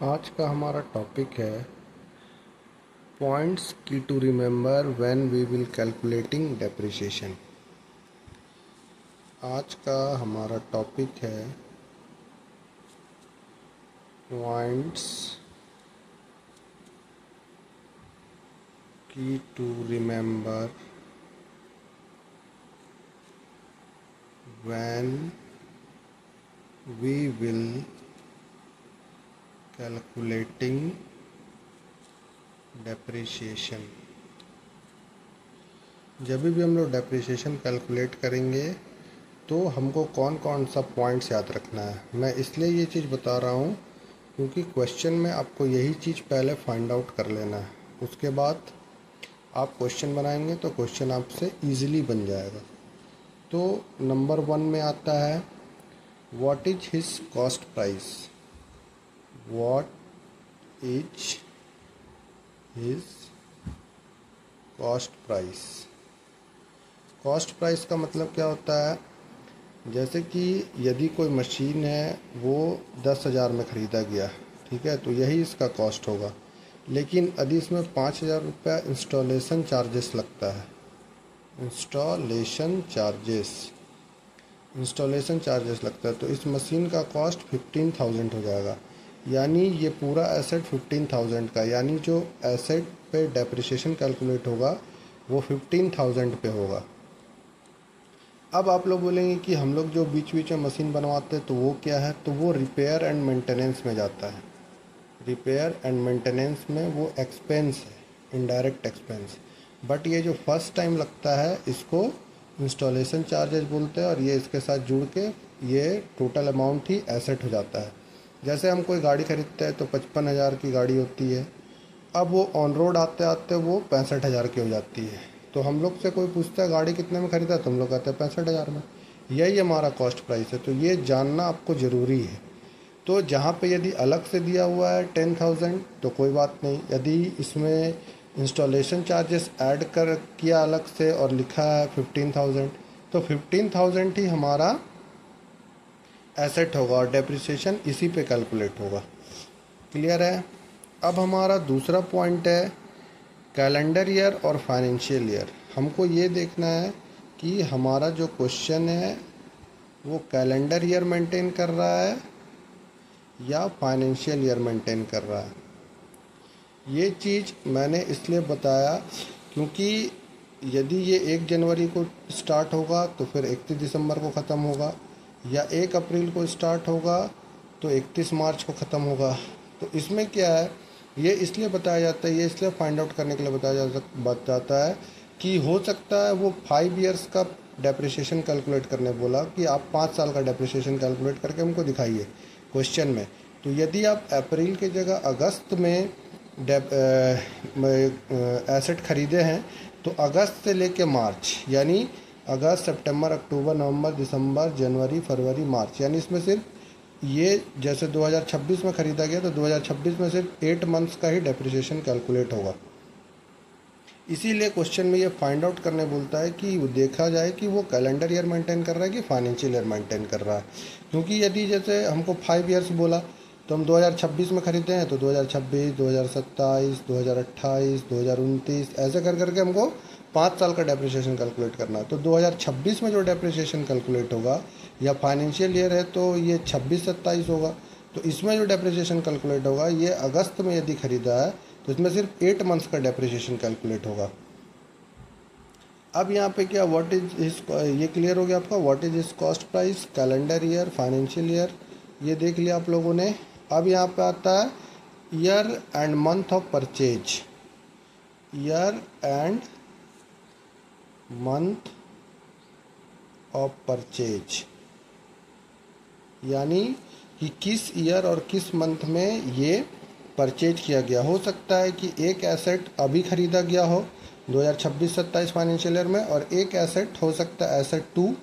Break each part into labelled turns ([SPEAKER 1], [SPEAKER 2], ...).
[SPEAKER 1] आज का हमारा टॉपिक है पॉइंट्स की to remember when we will calculating depreciation. आज का हमारा टॉपिक है पॉइंट्स की to remember when we will calculating depreciation. जब भी हम लोग डेप्रिसिएशन कैलकुलेट करेंगे तो हमको कौन कौन सा पॉइंट्स याद रखना है। मैं इसलिए ये चीज़ बता रहा हूँ क्योंकि क्वेश्चन में आपको यही चीज़ पहले फाइंड आउट कर लेना है, उसके बाद आप क्वेश्चन बनाएंगे तो क्वेश्चन आपसे इजीली बन जाएगा। तो नंबर 1 में आता है what is his cost price. What is his cost price. Cost price का मतलब क्या होता है, जैसे कि यदि कोई मशीन है वो 10,000 में ख़रीदा गया, ठीक है, तो यही इसका कॉस्ट होगा। लेकिन यदि इसमें 5,000 रुपया इंस्टॉलेशन चार्जेस लगता है, इंस्टॉलेशन चार्जेस लगता है, तो इस मशीन का कॉस्ट 15,000 हो जाएगा। यानी ये पूरा एसेट 15,000 का, यानी जो एसेट पे डेप्रिसिएशन कैलकुलेट होगा वो 15,000 पे होगा। अब आप लोग बोलेंगे कि हम लोग जो बीच बीच में मशीन बनवाते हैं तो वो क्या है, तो वो रिपेयर एंड मेंटेनेंस में जाता है। रिपेयर एंड मेंटेनेंस में वो एक्सपेंस है, इनडायरेक्ट एक्सपेंस। बट ये जो फर्स्ट टाइम लगता है इसको इंस्टॉलेशन चार्जेस बोलते हैं, और ये इसके साथ जुड़ के ये टोटल अमाउंट ही एसेट हो जाता है। जैसे हम कोई गाड़ी खरीदते हैं तो 55,000 की गाड़ी होती है, अब वो ऑन रोड आते आते वो 65,000 की हो जाती है। तो हम लोग से कोई पूछता है गाड़ी कितने में ख़रीदा, तो हम लोग कहते हैं 65,000 में। यही हमारा कॉस्ट प्राइस है, तो ये जानना आपको ज़रूरी है। तो जहाँ पे यदि अलग से दिया हुआ है 10,000 तो कोई बात नहीं, यदि इसमें इंस्टॉलेशन चार्जेस ऐड कर किया अलग से और लिखा है 15,000 तो 15,000 ही हमारा एसेट होगा और डेप्रिसिएशन इसी पे कैलकुलेट होगा। क्लियर है। अब हमारा दूसरा पॉइंट है कैलेंडर ईयर और फाइनेंशियल ईयर। हमको ये देखना है कि हमारा जो क्वेश्चन है वो कैलेंडर ईयर मेंटेन कर रहा है या फाइनेंशियल ईयर मेंटेन कर रहा है। ये चीज़ मैंने इसलिए बताया क्योंकि यदि ये 1 जनवरी को स्टार्ट होगा तो फिर 31 दिसंबर को ख़त्म होगा, या 1 अप्रैल को स्टार्ट होगा तो 31 मार्च को ख़त्म होगा। तो इसमें क्या है, ये इसलिए बताया जाता है, ये इसलिए फाइंड आउट करने के लिए बताता है कि हो सकता है वो 5 ईयर्स का डेप्रिसिएशन कैलकुलेट करने बोला कि आप 5 साल का डेप्रिसिएशन कैलकुलेट करके हमको दिखाइए क्वेश्चन में। तो यदि आप अप्रैल की जगह अगस्त में एसेट ख़रीदे हैं तो अगस्त से लेके मार्च, यानी अगस्त, सितंबर, अक्टूबर, नवंबर, दिसंबर, जनवरी, फरवरी, मार्च, यानी इसमें सिर्फ ये जैसे 2026 में ख़रीदा गया तो 2026 में सिर्फ 8 मंथ्स का ही डेप्रिसिएशन कैलकुलेट होगा। इसीलिए क्वेश्चन में ये फाइंड आउट करने बोलता है कि वो देखा जाए कि वो कैलेंडर ईयर मेंटेन कर रहा है कि फाइनेंशियल ईयर मेंटेन कर रहा है। क्योंकि यदि जैसे हमको 5 ईयर्स बोला तो हम 2026 में ख़रीदते हैं तो 2026, 2027, 2028, 2029 ऐसे कर करके हमको 5 साल का डेप्रिसिएशन कैलकुलेट करना है। तो 2026 में जो डेप्रिसिएशन कैलकुलेट होगा, या फाइनेंशियल ईयर है तो ये 26-27 होगा, तो इसमें जो डेप्रिसिएशन कैलकुलेट होगा ये अगस्त में यदि ख़रीदा है तो इसमें सिर्फ 8 मंथ्स का डेप्रिसिएशन कैलकुलेट होगा। अब यहाँ पे क्या व्हाट इज हिज, ये क्लियर हो गया आपका, what is his cost price, calendar year, financial year, ये देख लिया आप लोगों ने। अब यहाँ पे आता है year and month of purchase. Year and month of purchase, यानी कि किस ईयर और किस मंथ में ये परचेज किया गया। हो सकता है कि एक एसेट अभी ख़रीदा गया हो 2026-27 फाइनेंशियल ईयर में, और एक एसेट हो सकता है एसेट 2,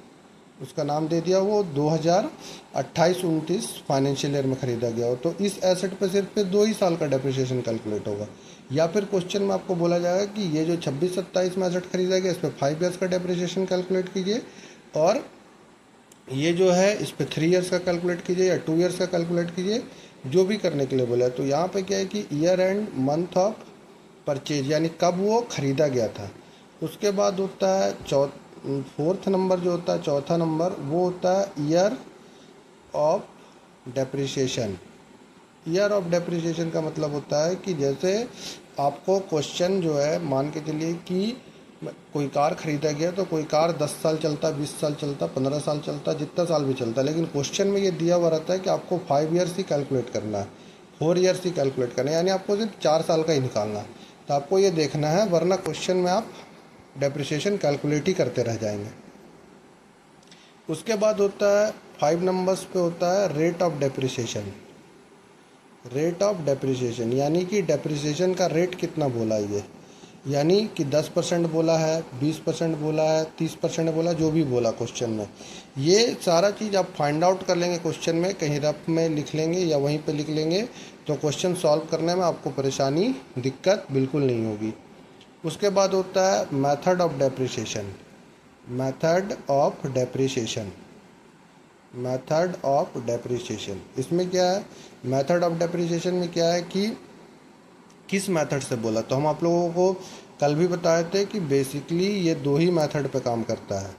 [SPEAKER 1] उसका नाम दे दिया, वो 2028-29 फाइनेंशियल ईयर में ख़रीदा गया हो। तो इस एसेट पे सिर्फ 2 ही साल का डेप्रिसिएशन कैलकुलेट होगा। या फिर क्वेश्चन में आपको बोला जाएगा कि ये जो 26-27 में एसेट खरीदा गया इस पर 5 ईयर्स का डेप्रिसिएशन कैलकुलेट कीजिए, और ये जो है इस पर 3 ईयर्स का कैलकुलेट कीजिए या 2 ईयर्स का कैलकुलेट कीजिए, जो भी करने के लिए बोला है। तो यहाँ पे क्या है कि year and month of purchase, यानी कब वो ख़रीदा गया था। उसके बाद होता है फोर्थ नंबर जो होता है, चौथा नंबर, वो होता है year of depreciation. Year of depreciation का मतलब होता है कि जैसे आपको क्वेश्चन जो है, मान के चलिए कि कोई कार खरीदा गया, तो कोई कार 10 साल चलता, 20 साल चलता, 15 साल चलता, जितना साल भी चलता, लेकिन क्वेश्चन में ये दिया हुआ रहता है कि आपको 5 ईयर्स ही कैलकुलेट करना है, 4 ईयर्स ही कैलकुलेट करना है, यानी आपको सिर्फ 4 साल का ही निकालना है। तो आपको ये देखना है, वरना क्वेश्चन में आप डेप्रिसिएशन कैलकुलेट ही करते रह जाएंगे। उसके बाद होता है 5 नंबर्स पे होता है rate of depreciation. Rate of depreciation यानी कि डेप्रिसिएशन का रेट कितना बोला है ये, यानी कि 10% बोला है, 20% बोला है, 30% बोला, जो भी बोला क्वेश्चन में, ये सारा चीज़ आप फाइंड आउट कर लेंगे क्वेश्चन में, कहीं रफ में लिख लेंगे या वहीं पे लिख लेंगे, तो क्वेश्चन सॉल्व करने में आपको परेशानी, दिक्कत बिल्कुल नहीं होगी। उसके बाद होता है method of depreciation. Method of depreciation, method of depreciation, इसमें क्या है, मेथड ऑफ डेप्रिसिएशन में क्या है कि किस मेथड से बोला। तो हम आप लोगों को कल भी बताए थे कि बेसिकली ये 2 ही मेथड पे काम करता है।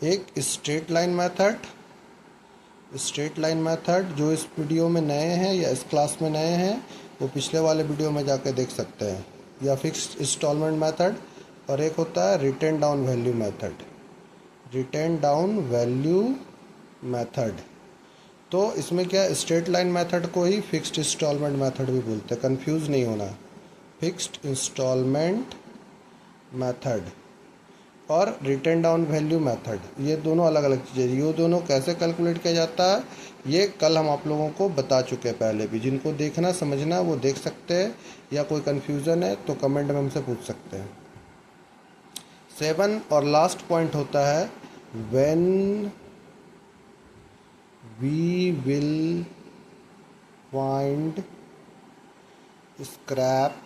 [SPEAKER 1] एक straight line method, straight line method जो इस वीडियो में नए हैं या इस क्लास में नए हैं, वो पिछले वाले वीडियो में जाकर देख सकते हैं, या फिक्स्ड इंस्टॉलमेंट मेथड। और एक होता है return down value method, return down value method. तो इसमें क्या है, स्ट्रेट लाइन मेथड को ही फिक्स्ड इंस्टॉलमेंट मेथड भी बोलते हैं, कंफ्यूज नहीं होना। फिक्स्ड इंस्टॉलमेंट मेथड और रिटर्न डाउन वैल्यू मेथड, ये दोनों अलग अलग चीज़ें। ये दोनों कैसे कैलकुलेट किया जाता है, ये कल हम आप लोगों को बता चुके हैं पहले भी। जिनको देखना समझना वो देख सकते हैं, या कोई कन्फ्यूज़न है तो कमेंट में हमसे पूछ सकते हैं। 7 और लास्ट पॉइंट होता है when we will find scrap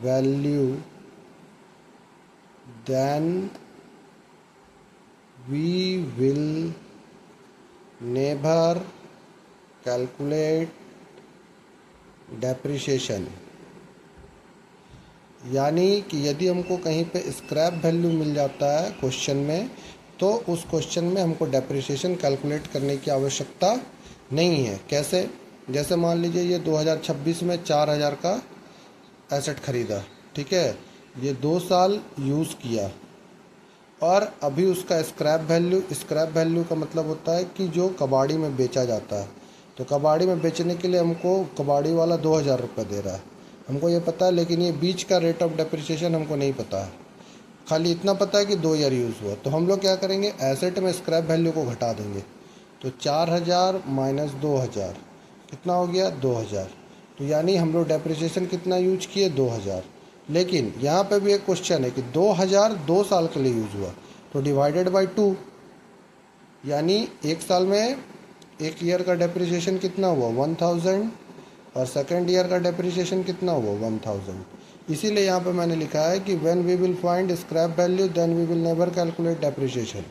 [SPEAKER 1] value, then we will never calculate depreciation। यानी कि यदि हमको कहीं पे स्क्रैप वैल्यू मिल जाता है क्वेश्चन में, तो उस क्वेश्चन में हमको डेप्रिसिएशन कैलकुलेट करने की आवश्यकता नहीं है। कैसे, जैसे मान लीजिए ये 2026 में 4000 का एसेट ख़रीदा, ठीक है, ये 2 साल यूज़ किया, और अभी उसका स्क्रैप वैल्यू का मतलब होता है कि जो कबाड़ी में बेचा जाता है। तो कबाड़ी में बेचने के लिए हमको कबाड़ी वाला 2000 रुपये दे रहा है, हमको ये पता है, लेकिन ये बीच का रेट ऑफ डेप्रिसिएशन हमको नहीं पता है, खाली इतना पता है कि 2 ईयर यूज़ हुआ। तो हम लोग क्या करेंगे, एसेट में स्क्रैप वैल्यू को घटा देंगे। तो 4000 माइनस 2000 कितना हो गया, 2000। तो यानी हम लोग डेप्रिसिएशन कितना यूज किए, 2000। लेकिन यहाँ पे भी एक क्वेश्चन है कि 2000 2 साल के लिए यूज़ हुआ, तो डिवाइडेड बाय 2, यानी एक साल में एक ईयर का डेप्रिसिएशन कितना हुआ, 1000, और सेकेंड ईयर का डेप्रिसिएशन कितना हुआ, 1000। इसीलिए यहाँ पे मैंने लिखा है कि when we will find scrap value then we will never calculate depreciation.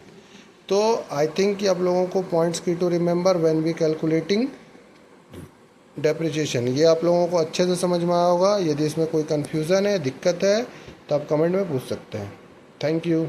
[SPEAKER 1] तो आई थिंक कि आप लोगों को पॉइंट्स की to remember when we calculating depreciation, ये आप लोगों को अच्छे से समझ में आया होगा। यदि इसमें कोई कन्फ्यूज़न है, दिक्कत है, तो आप कमेंट में पूछ सकते हैं। Thank you.